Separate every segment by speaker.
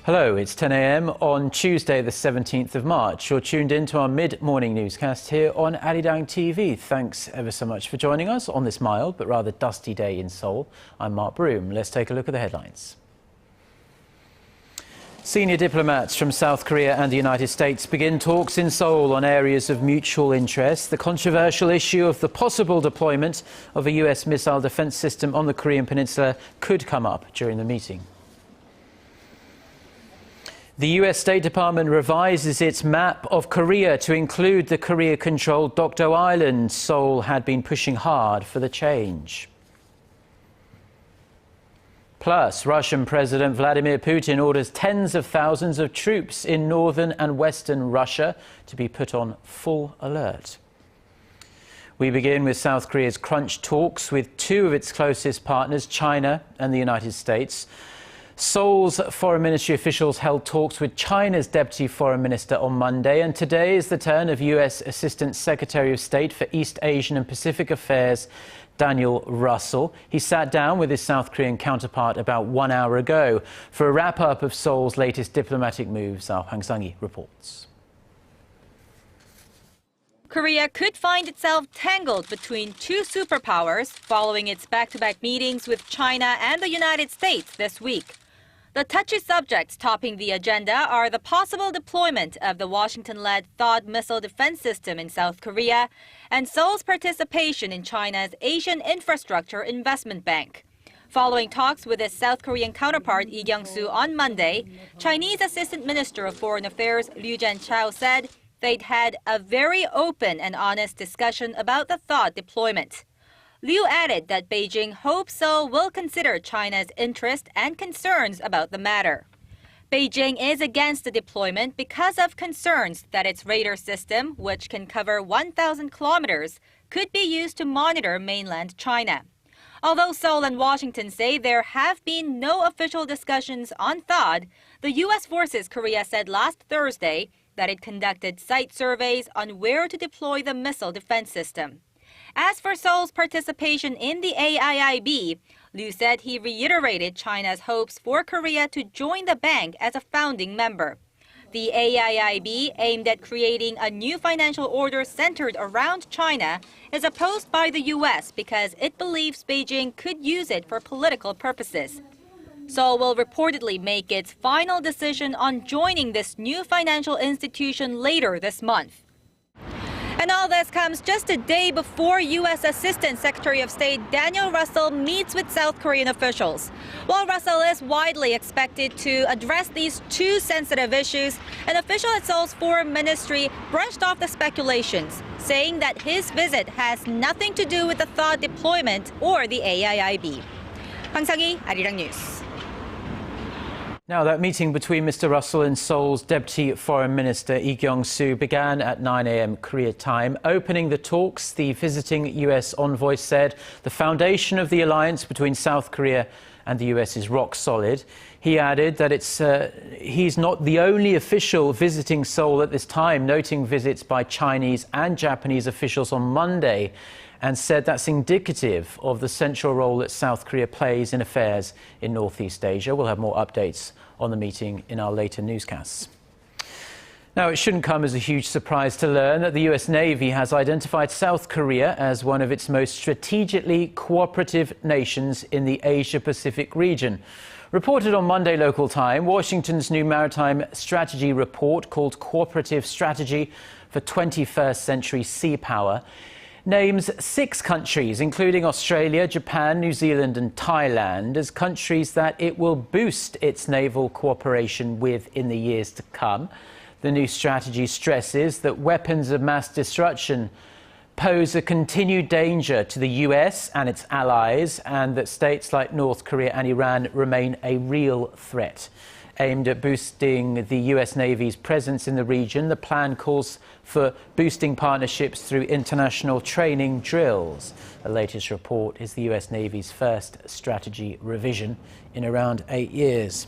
Speaker 1: Hello, it's 10 a.m. on Tuesday, the 17th of March. You're tuned in to our mid-morning newscast here on ARIRANG TV. Thanks ever so much for joining us on this mild but rather dusty day in Seoul. I'm Mark Broome. Let's take a look at the headlines. Senior diplomats from South Korea and the United States begin talks in Seoul on areas of mutual interest. The controversial issue of the possible deployment of a U.S. missile defense system on the Korean peninsula could come up during the meeting. The U.S. State Department revises its map of Korea to include the Korea-controlled Dokdo Island. Seoul had been pushing hard for the change. Plus, Russian President Vladimir Putin orders tens of thousands of troops in northern and western Russia to be put on full alert. We begin with South Korea's crunch talks with two of its closest partners, China and the United States. Seoul's foreign ministry officials held talks with China's deputy foreign minister on Monday, and today is the turn of U.S. Assistant Secretary of State for East Asian and Pacific Affairs, Daniel Russell. He sat down with his South Korean counterpart about 1 hour ago for a wrap-up of Seoul's latest diplomatic moves. Our Hwang Sang-hee reports.
Speaker 2: Korea could find itself tangled between two superpowers following its back-to-back meetings with China and the United States this week. The touchy subjects topping the agenda are the possible deployment of the Washington-led THAAD missile defense system in South Korea and Seoul's participation in China's Asian Infrastructure Investment Bank. Following talks with his South Korean counterpart Lee Kyung-soo on Monday, Chinese Assistant Minister of Foreign Affairs Liu Zhenchao said they'd had a very open and honest discussion about the THAAD deployment. Liu added that Beijing hopes Seoul will consider China's interest and concerns about the matter. Beijing is against the deployment because of concerns that its radar system, which can cover 1,000 kilometers, could be used to monitor mainland China. Although Seoul and Washington say there have been no official discussions on THAAD, the U.S. Forces Korea said last Thursday that it conducted site surveys on where to deploy the missile defense system. As for Seoul's participation in the AIIB, Liu said he reiterated China's hopes for Korea to join the bank as a founding member. The AIIB, aimed at creating a new financial order centered around China, is opposed by the U.S. because it believes Beijing could use it for political purposes. Seoul will reportedly make its final decision on joining this new financial institution later this month. And all this comes just a day before U.S. Assistant Secretary of State Daniel Russell meets with South Korean officials. While Russell is widely expected to address these two sensitive issues, an official at Seoul's foreign ministry brushed off the speculations, saying that his visit has nothing to do with the THAAD deployment or the AIIB. Hwang Sang-hee, ARIRANG News.
Speaker 1: Now, that meeting between Mr. Russell and Seoul's Deputy Foreign Minister Lee Kyung-soo began at 9 a.m. Korea time. Opening the talks, the visiting U.S. envoy said the foundation of the alliance between South Korea and the U.S. is rock solid. He added that he's not the only official visiting Seoul at this time, noting visits by Chinese and Japanese officials on Monday, and said that's indicative of the central role that South Korea plays in affairs in Northeast Asia. We'll have more updates on the meeting in our later newscasts. Now, it shouldn't come as a huge surprise to learn that the U.S. Navy has identified South Korea as one of its most strategically cooperative nations in the Asia-Pacific region. Reported on Monday local time, Washington's new maritime strategy report, called Cooperative Strategy for 21st Century Sea Power, names 6 countries, including Australia, Japan, New Zealand and Thailand, as countries that it will boost its naval cooperation with in the years to come. The new strategy stresses that weapons of mass destruction pose a continued danger to the US and its allies, and that states like North Korea and Iran remain a real threat. aimed at boosting the U.S. Navy's presence in the region. The plan calls for boosting partnerships through international training drills. The latest report is the U.S. Navy's first strategy revision in around 8 years.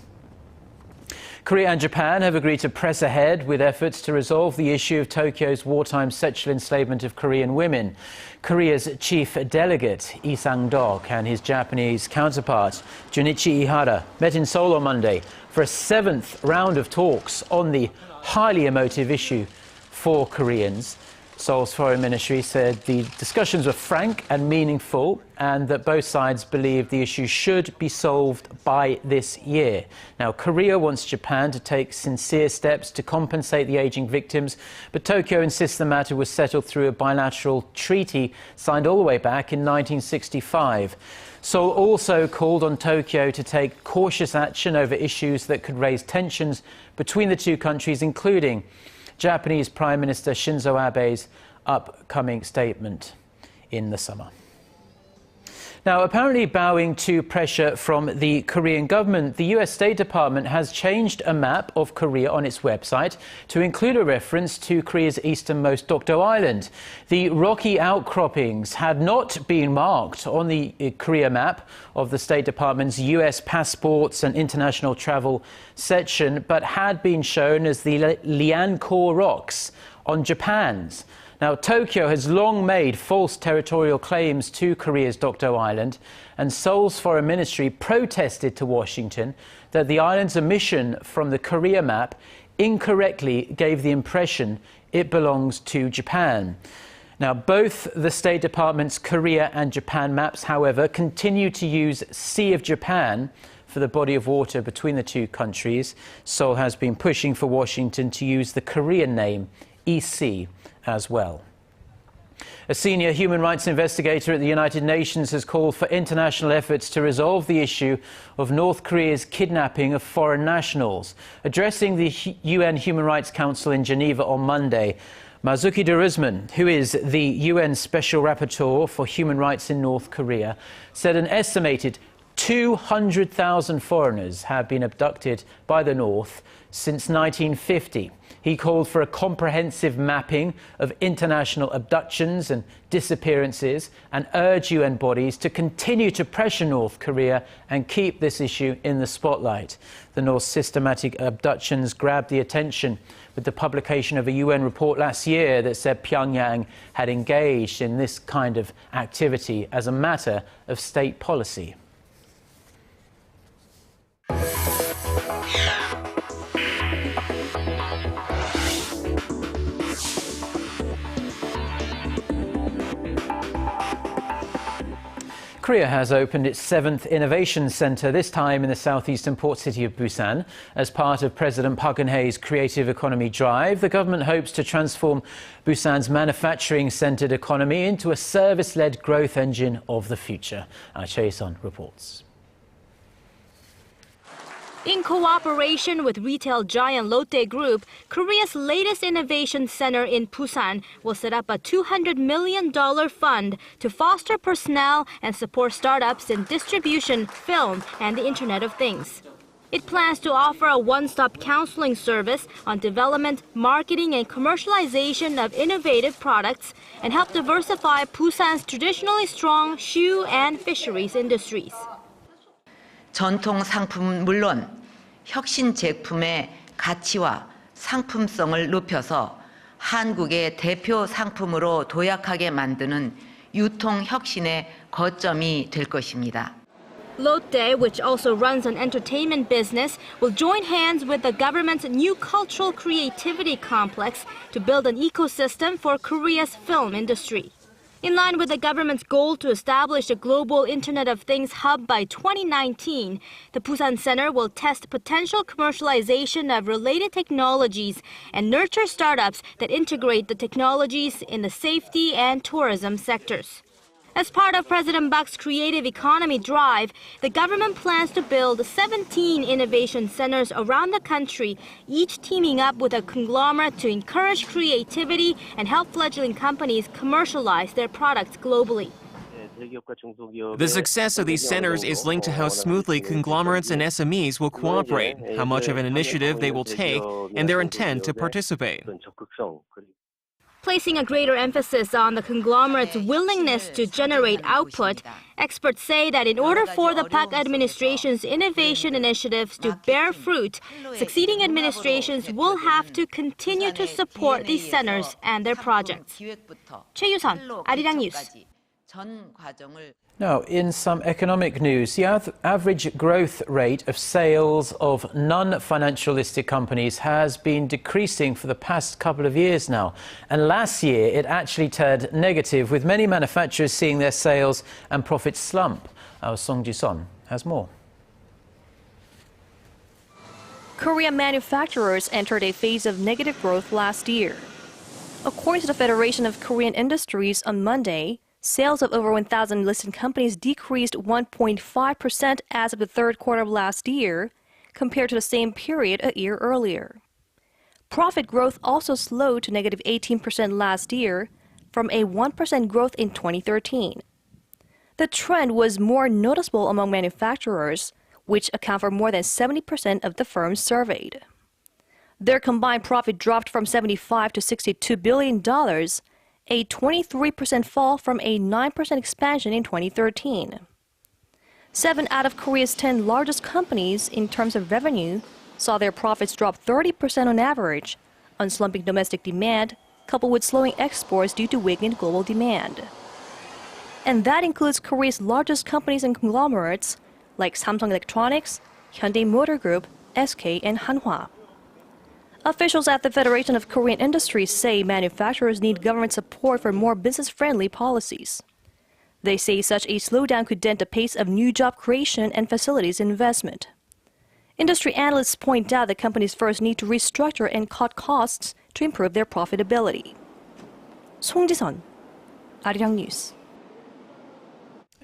Speaker 1: Korea and Japan have agreed to press ahead with efforts to resolve the issue of Tokyo's wartime sexual enslavement of Korean women. Korea's chief delegate, Lee Sang-dok, and his Japanese counterpart, Junichi Ihara, met in Seoul on Monday for a 7th round of talks on the highly emotive issue for Koreans. Seoul's foreign ministry said the discussions were frank and meaningful and that both sides believe the issue should be solved by this year. Now, Korea wants Japan to take sincere steps to compensate the aging victims, but Tokyo insists the matter was settled through a bilateral treaty signed all the way back in 1965. Seoul also called on Tokyo to take cautious action over issues that could raise tensions between the two countries, including Japanese Prime Minister Shinzo Abe's upcoming statement in the summer. Now, apparently bowing to pressure from the Korean government, the US State Department has changed a map of Korea on its website to include a reference to Korea's easternmost Dokdo Island. The rocky outcroppings had not been marked on the Korea map of the State Department's US passports and international travel section, but had been shown as the Liankou Rocks on Japan's. Now, Tokyo has long made false territorial claims to Korea's Dokdo Island, and Seoul's foreign ministry protested to Washington that the island's omission from the Korea map incorrectly gave the impression it belongs to Japan. Now, both the State Department's Korea and Japan maps, however, continue to use Sea of Japan for the body of water between the two countries. Seoul has been pushing for Washington to use the Korean name EC as well. A senior human rights investigator at the United Nations has called for international efforts to resolve the issue of North Korea's kidnapping of foreign nationals. Addressing the UN Human Rights Council in Geneva on Monday, Marzuki Darusman, who is the UN Special Rapporteur for Human Rights in North Korea, said an estimated 200,000 foreigners have been abducted by the North since 1950. He called for a comprehensive mapping of international abductions and disappearances and urged UN bodies to continue to pressure North Korea and keep this issue in the spotlight. The North's systematic abductions grabbed the attention with the publication of a UN report last year that said Pyongyang had engaged in this kind of activity as a matter of state policy. Korea has opened its 7th Innovation Center, this time in the southeastern port city of Busan. As part of President Park Geun-hye's creative economy drive, the government hopes to transform Busan's manufacturing-centered economy into a service-led growth engine of the future. Choi Son reports.
Speaker 3: In cooperation with retail giant Lotte Group, Korea's latest innovation center in Busan will set up a $200 million fund to foster personnel and support startups in distribution, film, and the Internet of Things. It plans to offer a one-stop counseling service on development, marketing, and commercialization of innovative products and help diversify Busan's traditionally strong shoe and fisheries industries.
Speaker 4: 전통 상품은 물론 혁신 제품의 가치와 상품성을 높여서 한국의 대표 상품으로 도약하게 만드는 유통 혁신의 거점이 될 것입니다.
Speaker 3: Lotte, which also runs an entertainment business, will join hands with the government's new cultural creativity complex to build an ecosystem for Korea's film industry. In line with the government's goal to establish a global Internet of Things hub by 2019, the Busan Center will test potential commercialization of related technologies and nurture startups that integrate the technologies in the safety and tourism sectors. As part of President Park's creative economy drive, the government plans to build 17 innovation centers around the country, each teaming up with a conglomerate to encourage creativity and help fledgling companies commercialize their products globally.
Speaker 5: The success of these centers is linked to how smoothly conglomerates and SMEs will cooperate, how much of an initiative they will take, and their intent to participate.
Speaker 3: Placing a greater emphasis on the conglomerate's willingness to generate output, experts say that in order for the Park administration's innovation initiatives to bear fruit, succeeding administrations will have to continue to support these centers and their projects. Choi Yu-sun, Arirang News.
Speaker 1: Now, in some economic news, the average growth rate of sales of non-financial listed companies has been decreasing for the past couple of years now. And last year, it actually turned negative, with many manufacturers seeing their sales and profits slump. Our Song Ji-son has more.
Speaker 6: Korean manufacturers entered a phase of negative growth last year. According to the Federation of Korean Industries on Monday, sales of over 1,000 listed companies decreased 1.5% as of the third quarter of last year, compared to the same period a year earlier. Profit growth also slowed to negative 18% last year, from a 1% growth in 2013. The trend was more noticeable among manufacturers, which account for more than 70% of the firms surveyed. Their combined profit dropped from $75 to $62 billion, a 23% fall from a 9% expansion in 2013. 7 out of Korea's 10 largest companies in terms of revenue saw their profits drop 30% on average on slumping domestic demand, coupled with slowing exports due to weakened global demand. And that includes Korea's largest companies and conglomerates like Samsung Electronics, Hyundai Motor Group, SK, and Hanwha. Officials at the Federation of Korean Industries say manufacturers need government support for more business-friendly policies. They say such a slowdown could dent the pace of new job creation and facilities investment. Industry analysts point out that companies first need to restructure and cut costs to improve their profitability. Song Ji-son, Arirang News.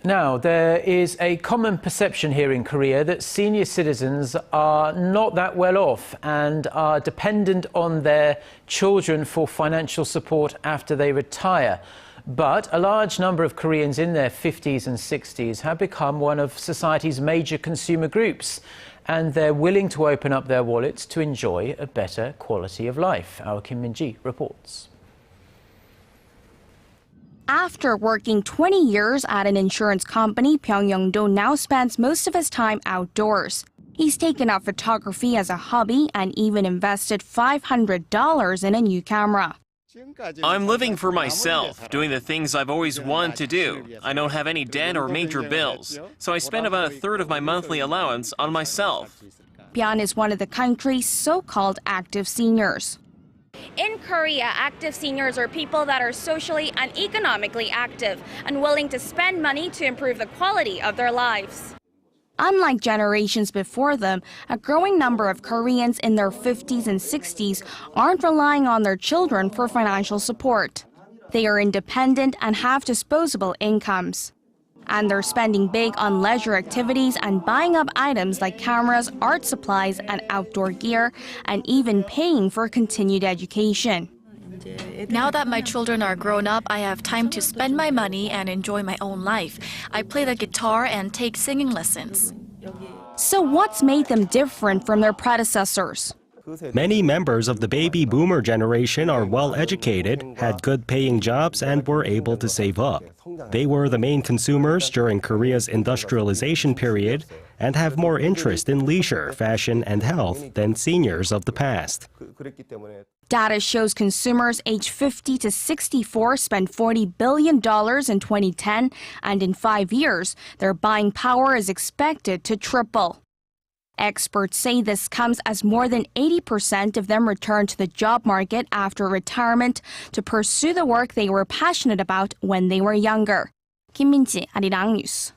Speaker 1: Now, there is a common perception here in Korea that senior citizens are not that well off and are dependent on their children for financial support after they retire. But a large number of Koreans in their 50s and 60s have become one of society's major consumer groups, and they're willing to open up their wallets to enjoy a better quality of life. Our Kim Min-ji reports.
Speaker 7: After working 20 years at an insurance company, Pyong Young-do now spends most of his time outdoors. He's taken up photography as a hobby and even invested $500 in a new camera.
Speaker 5: I'm living for myself, doing the things I've always wanted to do. I don't have any debt or major bills, so I spend about a third of my monthly allowance on myself.
Speaker 7: Byun is one of the country's so-called active seniors.
Speaker 8: In Korea, active seniors are people that are socially and economically active and willing to spend money to improve the quality of their lives.
Speaker 7: Unlike generations before them, a growing number of Koreans in their 50s and 60s aren't relying on their children for financial support. They are independent and have disposable incomes. And they're spending big on leisure activities and buying up items like cameras, art supplies, and outdoor gear, and even paying for continued education.
Speaker 9: Now that my children are grown up, I have time to spend my money and enjoy my own life. I play the guitar and take singing lessons.
Speaker 7: So what's made them different from their predecessors?
Speaker 10: Many members of the baby boomer generation are well educated, had good paying jobs, and were able to save up. They were the main consumers during Korea's industrialization period and have more interest in leisure, fashion, and health than seniors of the past.
Speaker 7: Data shows consumers aged 50 to 64 spent $40 billion in 2010, and in 5 years, their buying power is expected to triple. Experts say this comes as more than 80% of them return to the job market after retirement to pursue the work they were passionate about when they were younger. Kim Min-ji, Arirang News.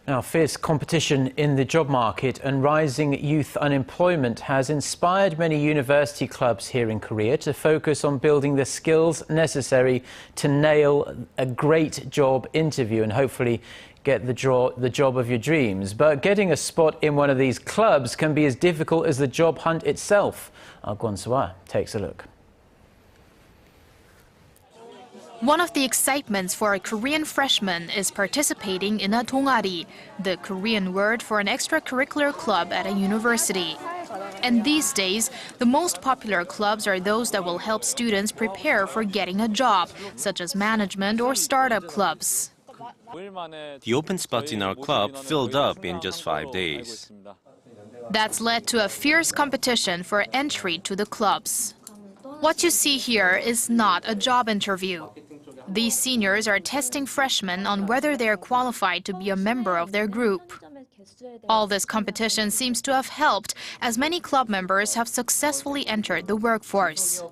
Speaker 1: Now, fierce competition in the job market and rising youth unemployment has inspired many university clubs here in Korea to focus on building the skills necessary to nail a great job interview and hopefully get the job of your dreams. But getting a spot in one of these clubs can be as difficult as the job hunt itself. Our Kwon Soo-ah takes a look.
Speaker 9: One of the excitements for a Korean freshman is participating in a 동아리, the Korean word for an extracurricular club at a university. And these days, the most popular clubs are those that will help students prepare for getting a job, such as management or startup clubs.
Speaker 11: The open spots in our club filled up in just 5 days.
Speaker 9: That's led to a fierce competition for entry to the clubs. What you see here is not a job interview. These seniors are testing freshmen on whether they are qualified to be a member of their group. All this competition seems to have helped, as many club members have successfully entered the workforce.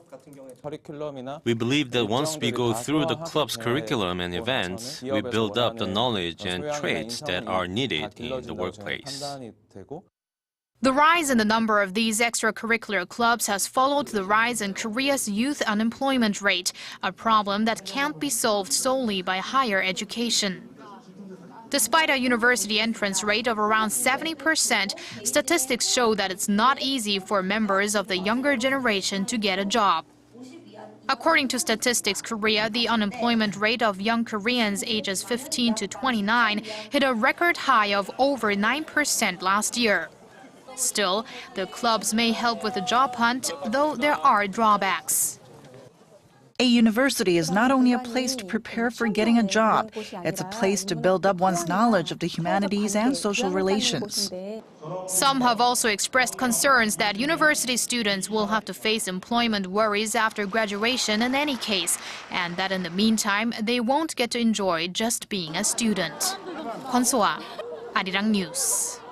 Speaker 11: We believe that once we go through the club's curriculum and events, we build up the knowledge and traits that are needed in the workplace.
Speaker 9: The rise in the number of these extracurricular clubs has followed the rise in Korea's youth unemployment rate, a problem that can't be solved solely by higher education. Despite a university entrance rate of around 70%, statistics show that it's not easy for members of the younger generation to get a job. According to Statistics Korea, the unemployment rate of young Koreans ages 15 to 29 hit a record high of over 9% last year. Still, the clubs may help with the job hunt, though there are drawbacks.
Speaker 12: A university is not only a place to prepare for getting a job, it's a place to build up one's knowledge of the humanities and social relations.
Speaker 9: Some have also expressed concerns that university students will have to face employment worries after graduation in any case, and that in the meantime, they won't get to enjoy just being a student. 권소아, 아리랑 뉴스.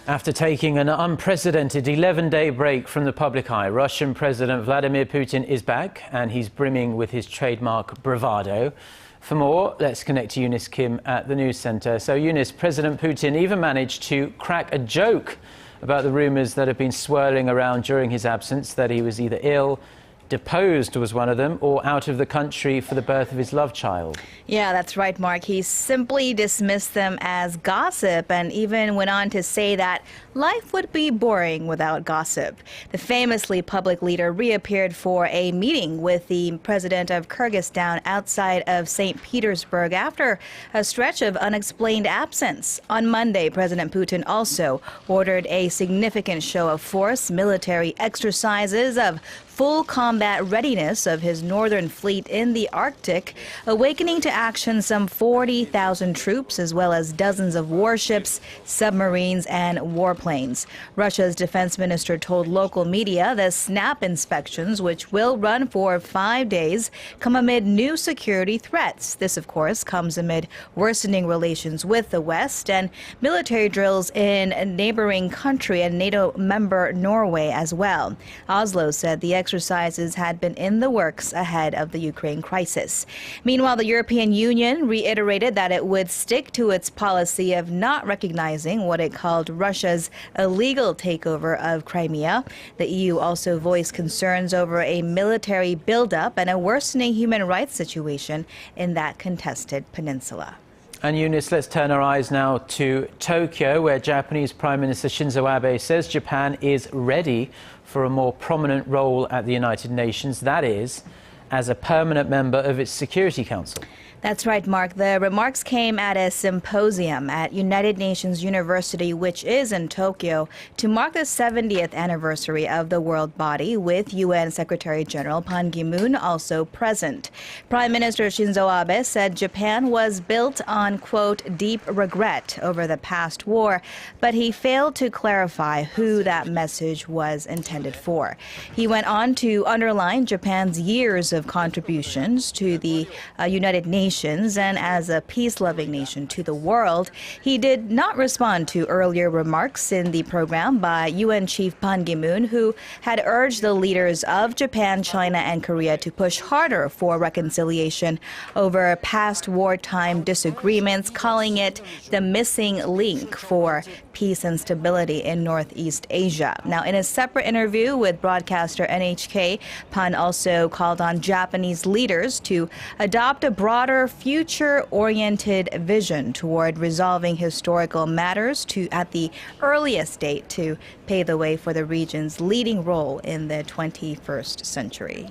Speaker 1: After taking an unprecedented 11-day break from the public eye, Russian President Vladimir Putin is back, and he's brimming with his trademark bravado. For more, let's connect to Eunice Kim at the News Center. So, Eunice, President Putin even managed to crack a joke about the rumors that have been swirling around during his absence, that he was either ill, deposed was one of them, or out of the country for the birth of his love child.
Speaker 13: Yeah, that's right, Mark. He simply dismissed them as gossip and even went on to say that life would be boring without gossip. The famously public leader reappeared for a meeting with the president of Kyrgyzstan outside of St. Petersburg after a stretch of unexplained absence. On Monday, President Putin also ordered a significant show of force, military exercises of full combat readiness of his northern fleet in the Arctic, awakening to action some 40,000 troops as well as dozens of warships, submarines, and warplanes. Russia's defense minister told local media the snap inspections, which will run for 5 days, come amid new security threats. This, of course, comes amid worsening relations with the West and military drills in a neighboring country and NATO member Norway as well. Oslo said the exercises had been in the works ahead of the Ukraine crisis. Meanwhile, the European Union reiterated that it would stick to its policy of not recognizing what it called Russia's illegal takeover of Crimea. The EU also voiced concerns over a military buildup and a worsening human rights situation in that contested peninsula.
Speaker 1: And Eunice, let's turn our eyes now to Tokyo, where Japanese Prime Minister Shinzo Abe says Japan is ready for a more prominent role at the United Nations, that is, as a permanent member of its Security Council.
Speaker 13: That's right, Mark. The remarks came at a symposium at United Nations University, which is in Tokyo, to mark the 70th anniversary of the world body, with UN Secretary General Ban Ki-moon also present. Prime Minister Shinzo Abe said Japan was built on, quote, deep regret over the past war, but he failed to clarify who that message was intended for. He went on to underline Japan's years of contributions to the United Nations and as a peace-loving nation to the world. He did not respond to earlier remarks in the program by UN Chief Ban Ki-moon, who had urged the leaders of Japan, China, and Korea to push harder for reconciliation over past wartime disagreements, calling it the missing link for peace and stability in Northeast Asia. Now, in a separate interview with broadcaster NHK, Pan also called on Japanese leaders to adopt a broader, future-oriented vision toward resolving historical matters at the earliest date to pave the way for the region's leading role in the 21st century.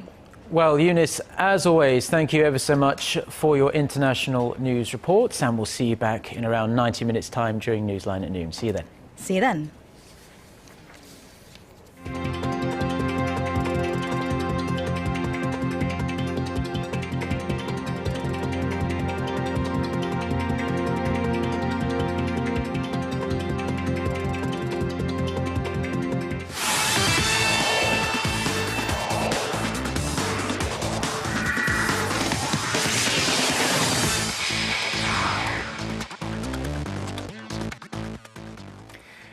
Speaker 1: Well, Eunice, as always, thank you ever so much for your international news reports, and we'll see you back in around 90 minutes' time during Newsline at noon. See you then.
Speaker 13: See you then.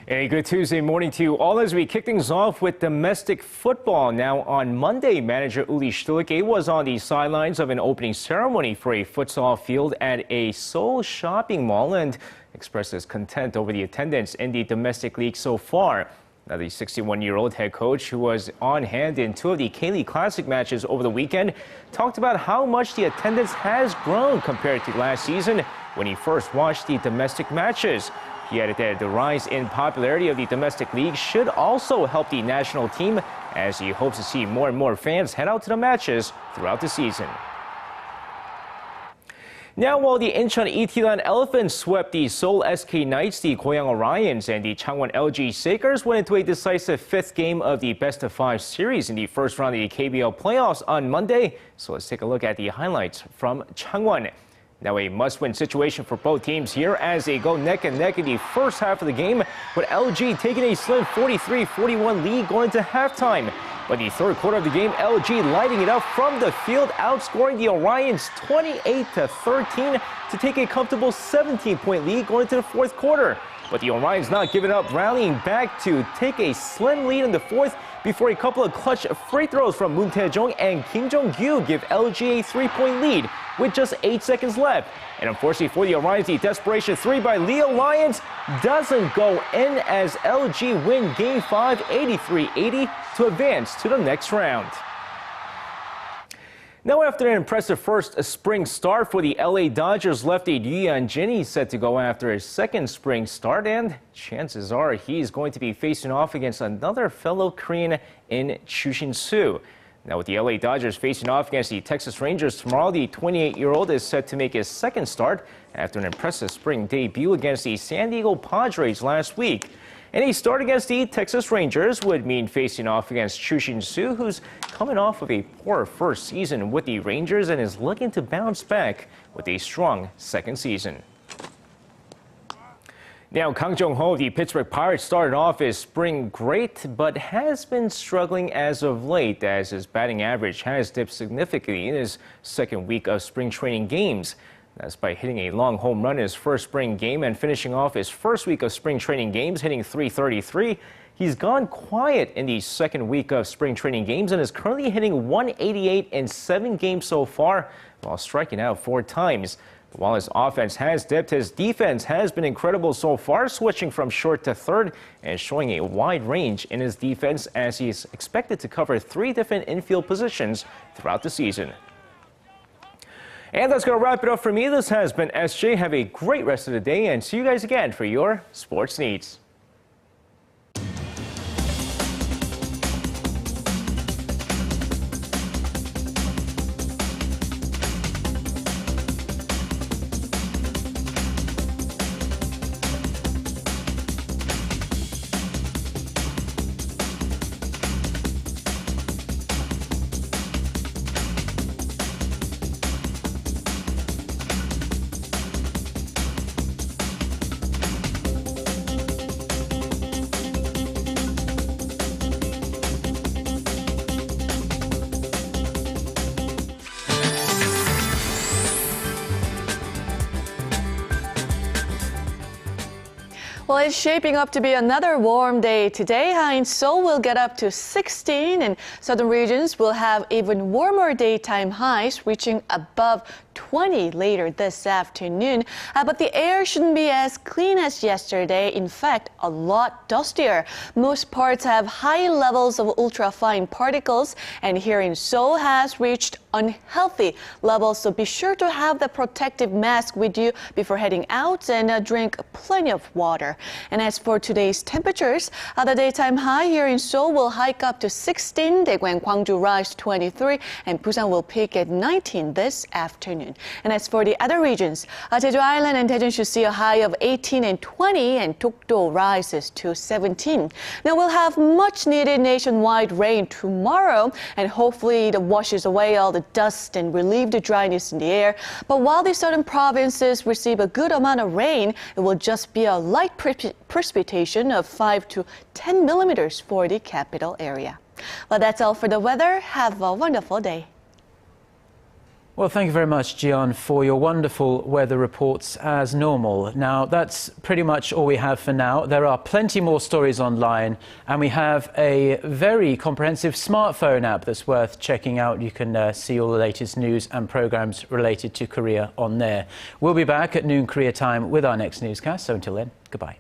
Speaker 14: A good Tuesday morning to you all as we kick things off with domestic football. Now on Monday, manager Uli Stülke was on the sidelines of an opening ceremony for a futsal field at a Seoul shopping mall and expressed his content over the attendance in the domestic league so far. Now the 61-year-old head coach, who was on hand in two of the K-League Classic matches over the weekend, talked about how much the attendance has grown compared to last season when he first watched the domestic matches. He added that the rise in popularity of the domestic league should also help the national team, as he hopes to see more and more fans head out to the matches throughout the season. Now, while the Incheon Itilan Elephants swept the Seoul SK Knights, the Goyang Orions and the Changwon LG Shakers went into a decisive fifth game of the best-of-5 series in the first round of the KBL playoffs on Monday. So let's take a look at the highlights from Changwon. Now a must-win situation for both teams here as they go neck and neck in the first half of the game, with LG taking a slim 43-41 lead going into halftime. But the third quarter of the game, LG lighting it up from the field, outscoring the Orions 28-13 to take a comfortable 17-point lead going into the fourth quarter. But the Orions not giving up, rallying back to take a slim lead in the fourth before a couple of clutch free throws from Moon Tae-jong and Kim Jong-gyu give LG a 3-point lead with just 8 seconds left. And unfortunately for the Orions, the desperation three by Leo Lions doesn't go in as LG win Game 5 83-80 to advance to the next round. Now, after an impressive first spring start for the LA Dodgers lefty Yu Yeon-jin, he's set to go after his second spring start, and chances are he's going to be facing off against another fellow Korean in Chu Shin-soo. Now, with the LA Dodgers facing off against the Texas Rangers tomorrow, the 28-year-old is set to make his second start after an impressive spring debut against the San Diego Padres last week. And a start against the Texas Rangers would mean facing off against Chu Shin-soo, who's coming off of a poor first season with the Rangers and is looking to bounce back with a strong second season. Now, Kang Jong-ho of the Pittsburgh Pirates started off his spring great, but has been struggling as of late as his batting average has dipped significantly in his second week of spring training games. That's by hitting a long home run in his first spring game and finishing off his first week of spring training games, hitting .333. He's gone quiet in the second week of spring training games and is currently hitting .188 in 7 games so far, while striking out 4 times. While his offense has dipped, his defense has been incredible so far, switching from short to third and showing a wide range in his defense as he is expected to cover 3 different infield positions throughout the season. And that's going to wrap it up for me. This has been SJ. Have a great rest of the day and see you guys again for your sports needs.
Speaker 15: Well, it's shaping up to be another warm day today. In Seoul, we'll get up to 16, and southern regions will have even warmer daytime highs, reaching above 20 later this afternoon. But the air shouldn't be as clean as yesterday. In fact, a lot dustier. Most parts have high levels of ultrafine particles, and here in Seoul has reached unhealthy levels. So be sure to have the protective mask with you before heading out and drink plenty of water. And as for today's temperatures, the daytime high here in Seoul will hike up to 16, Daegu and Gwangju rise to 23, and Busan will peak at 19 this afternoon. And as for the other regions, Jeju Island and Daejeon should see a high of 18 and 20, and Dokdo rises to 17. Now we'll have much needed nationwide rain tomorrow, and hopefully it washes away all the dust and relieve the dryness in the air. But while the southern provinces receive a good amount of rain, it will just be a light precipitation of 5 to 10 millimeters for the capital area. Well, that's all for the weather. Have a wonderful day.
Speaker 1: Well, thank you very much, Jian, for your wonderful weather reports as normal. Now, that's pretty much all we have for now. There are plenty more stories online, and we have a very comprehensive smartphone app that's worth checking out. You can see all the latest news and programs related to Korea on there. We'll be back at noon Korea time with our next newscast. So until then, goodbye.